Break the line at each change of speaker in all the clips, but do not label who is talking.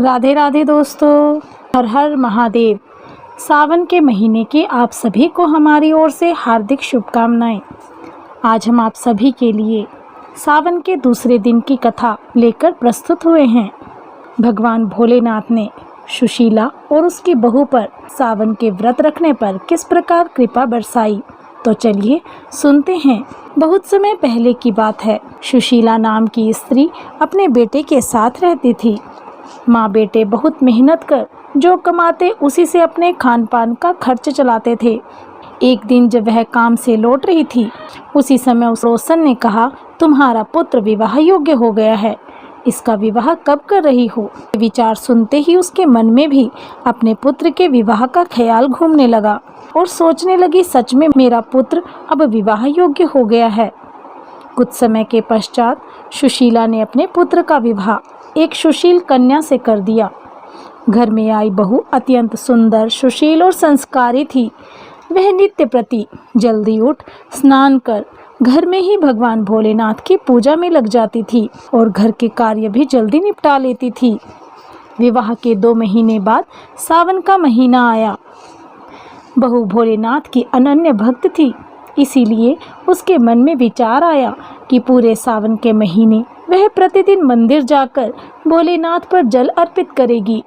राधे राधे दोस्तों, हर हर महादेव। सावन के महीने की आप सभी को हमारी ओर से हार्दिक शुभकामनाएं। आज हम आप सभी के लिए सावन के दूसरे दिन की कथा लेकर प्रस्तुत हुए हैं। भगवान भोलेनाथ ने सुशीला और उसकी बहू पर सावन के व्रत रखने पर किस प्रकार कृपा बरसाई, तो चलिए सुनते हैं। बहुत समय पहले की बात है। सुशीला नाम की स्त्री अपने बेटे के साथ रहती थी। माँ बेटे बहुत मेहनत कर जो कमाते उसी से अपने खान पान का खर्च चलाते थे। एक दिन जब वह काम से लौट रही थी, उसी समय उस रोशन ने कहा, तुम्हारा पुत्र विवाह योग्य हो गया है, इसका विवाह कब कर रही हो। विचार सुनते ही उसके मन में भी अपने पुत्र के विवाह का ख्याल घूमने लगा और सोचने लगी, सच में मेरा पुत्र अब विवाह योग्य हो गया है। कुछ समय के पश्चात सुशीला ने अपने पुत्र का विवाह एक सुशील कन्या से कर दिया। घर में आई बहू अत्यंत सुंदर, सुशील और संस्कारी थी। वह नित्य प्रति जल्दी उठ स्नान कर घर में ही भगवान भोलेनाथ की पूजा में लग जाती थी और घर के कार्य भी जल्दी निपटा लेती थी। विवाह के 2 महीने बाद सावन का महीना आया। बहू भोलेनाथ की अनन्य भक्त थी, इसीलिए उसके मन में विचार आया कि पूरे सावन के महीने वह प्रतिदिन मंदिर जाकर भोलेनाथ पर जल अर्पित करेगी।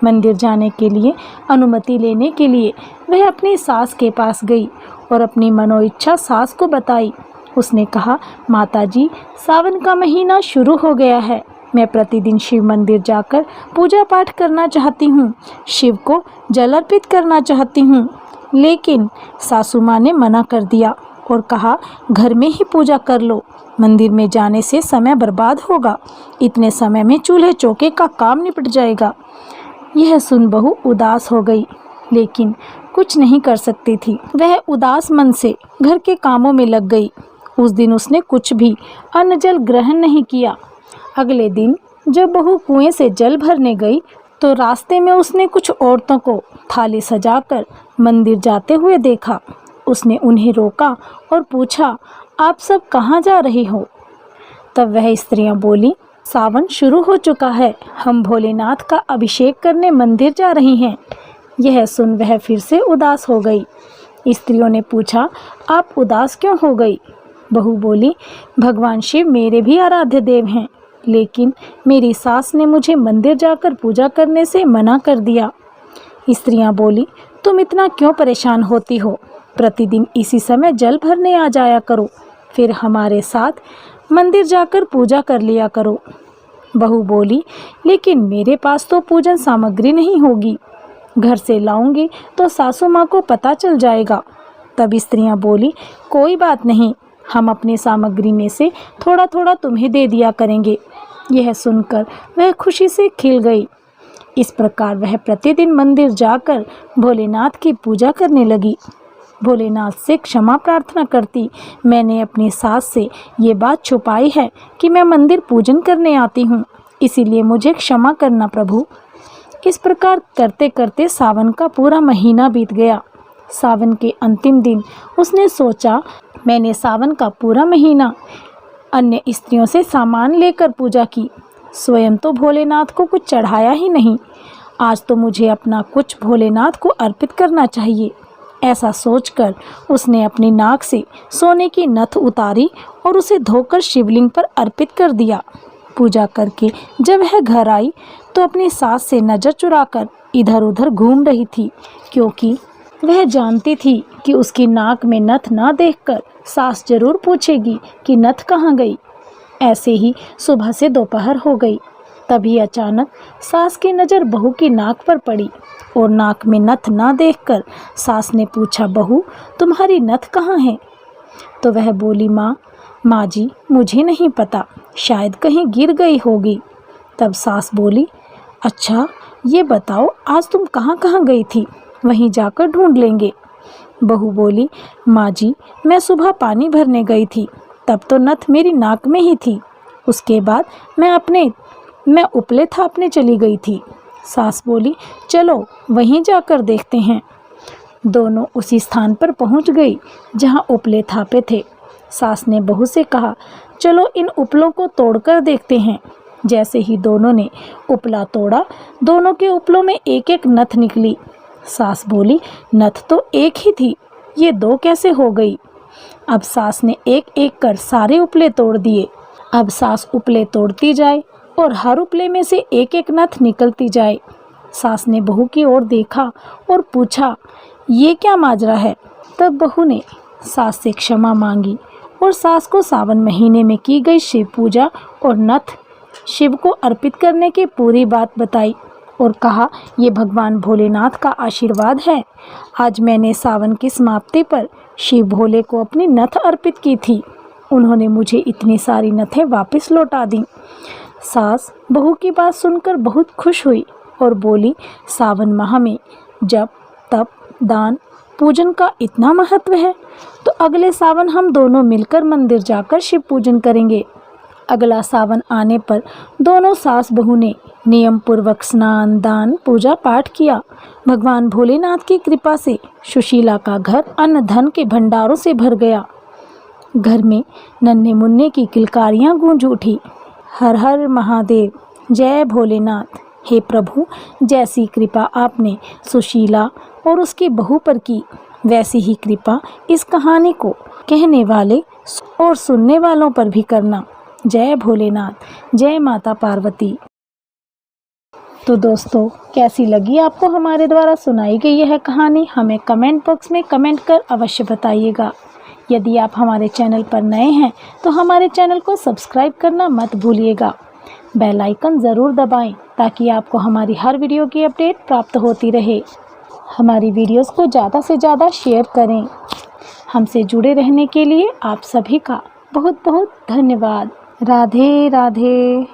मंदिर जाने के लिए अनुमति लेने के लिए वह अपनी सास के पास गई और अपनी मनोइच्छा सास को बताई। उसने कहा, माताजी, सावन का महीना शुरू हो गया है। मैं प्रतिदिन शिव मंदिर जाकर पूजा पाठ करना चाहती हूँ, शिव को जल अर्पित करना चाहती हूँ। लेकिन सासू माँ ने मना कर दिया और कहा, घर में ही पूजा कर लो, मंदिर में जाने से समय बर्बाद होगा, इतने समय में चूल्हे चौके का काम निपट जाएगा। यह सुन बहू उदास हो गई, लेकिन कुछ नहीं कर सकती थी। वह उदास मन से घर के कामों में लग गई। उस दिन उसने कुछ भी अन्न जल ग्रहण नहीं किया। अगले दिन जब बहू कुएं से जल भरने गई तो रास्ते में उसने कुछ औरतों को थाली सजाकर मंदिर जाते हुए देखा। उसने उन्हें रोका और पूछा, आप सब कहाँ जा रही हो। तब वह स्त्रियां बोली, सावन शुरू हो चुका है, हम भोलेनाथ का अभिषेक करने मंदिर जा रही हैं। यह सुन वह फिर से उदास हो गई। स्त्रियों ने पूछा, आप उदास क्यों हो गई। बहू बोली, भगवान शिव मेरे भी आराध्य देव हैं, लेकिन मेरी सास ने मुझे मंदिर जाकर पूजा करने से मना कर दिया। स्त्रियां बोली, तुम इतना क्यों परेशान होती हो, प्रतिदिन इसी समय जल भरने आ जाया करो, फिर हमारे साथ मंदिर जाकर पूजा कर लिया करो। बहू बोली, लेकिन मेरे पास तो पूजन सामग्री नहीं होगी, घर से लाऊंगी तो सासू माँ को पता चल जाएगा। तब स्त्रियां बोली, कोई बात नहीं, हम अपनी सामग्री में से थोड़ा थोड़ा तुम्हें दे दिया करेंगे। यह सुनकर वह खुशी से खिल गई। इस प्रकार वह प्रतिदिन मंदिर जाकर भोलेनाथ की पूजा करने लगी। भोलेनाथ से क्षमा प्रार्थना करती, मैंने अपनी सास से ये बात छुपाई है कि मैं मंदिर पूजन करने आती हूँ, इसीलिए मुझे क्षमा करना प्रभु। इस प्रकार करते करते सावन का पूरा महीना बीत गया। सावन के अंतिम दिन उसने सोचा, मैंने सावन का पूरा महीना अन्य स्त्रियों से सामान लेकर पूजा की, स्वयं तो भोलेनाथ को कुछ चढ़ाया ही नहीं। आज तो मुझे अपना कुछ भोलेनाथ को अर्पित करना चाहिए। ऐसा सोचकर उसने अपनी नाक से सोने की नथ उतारी और उसे धोकर शिवलिंग पर अर्पित कर दिया। पूजा करके जब वह घर आई तो अपनी सास से नज़र चुराकर इधर उधर घूम रही थी, क्योंकि वह जानती थी कि उसकी नाक में नथ ना देखकर सास जरूर पूछेगी कि नथ कहाँ गई। ऐसे ही सुबह से दोपहर हो गई। तभी अचानक सास की नज़र बहू की नाक पर पड़ी और नाक में नथ ना देखकर सास ने पूछा, बहू तुम्हारी नथ कहाँ है। तो वह बोली, माँ जी मुझे नहीं पता, शायद कहीं गिर गई होगी। तब सास बोली, अच्छा ये बताओ आज तुम कहाँ कहाँ गई थी, वहीं जाकर ढूंढ लेंगे। बहू बोली, माँ जी मैं सुबह पानी भरने गई थी, तब तो नथ मेरी नाक में ही थी, उसके बाद मैं उपले थापने चली गई थी। सास बोली, चलो वहीं जाकर देखते हैं। दोनों उसी स्थान पर पहुंच गई जहां उपले थापे थे। सास ने बहू से कहा, चलो इन उपलों को तोड़कर देखते हैं। जैसे ही दोनों ने उपला तोड़ा, दोनों के उपलों में एक एक नथ निकली। सास बोली, नथ तो एक ही थी, ये दो कैसे हो गई? अब सास ने एक एक कर सारे उपले तोड़ दिए। अब सास उपले तोड़ती जाए और हर उपले में से एक एक नथ निकलती जाए। सास ने बहू की ओर देखा और पूछा, ये क्या माजरा है? तब बहू ने सास से क्षमा मांगी और सास को सावन महीने में की गई शिव पूजा और नथ शिव को अर्पित करने की पूरी बात बताई और कहा, ये भगवान भोलेनाथ का आशीर्वाद है। आज मैंने सावन की समाप्ति पर शिव भोले को अपनी नथ अर्पित की थी। उन्होंने मुझे इतनी सारी नथें वापस लौटा दी। सास बहू की बात सुनकर बहुत खुश हुई और बोली, सावन माह में जप, तप, दान, पूजन का इतना महत्व है तो अगले सावन हम दोनों मिलकर मंदिर जाकर शिव पूजन करेंगे। अगला सावन आने पर दोनों सास बहू ने नियम पूर्वक स्नान, दान, पूजा पाठ किया। भगवान भोलेनाथ की कृपा से सुशीला का घर अन्न धन के भंडारों से भर गया। घर में नन्हे मुन्ने की किलकारियां गूंज उठी। हर हर महादेव, जय भोलेनाथ। हे प्रभु, जैसी कृपा आपने सुशीला और उसकी बहू पर की, वैसी ही कृपा इस कहानी को कहने वाले और सुनने वालों पर भी करना। जय भोलेनाथ, जय माता पार्वती। तो दोस्तों, कैसी लगी आपको हमारे द्वारा सुनाई गई यह कहानी? हमें कमेंट बॉक्स में कमेंट कर अवश्य बताइएगा। यदि आप हमारे चैनल पर नए हैं तो हमारे चैनल को सब्सक्राइब करना मत भूलिएगा। बेल आइकन ज़रूर दबाएं ताकि आपको हमारी हर वीडियो की अपडेट प्राप्त होती रहे। हमारी वीडियोस को ज़्यादा से ज़्यादा शेयर करें। हमसे जुड़े रहने के लिए आप सभी का बहुत बहुत धन्यवाद। राधे राधे।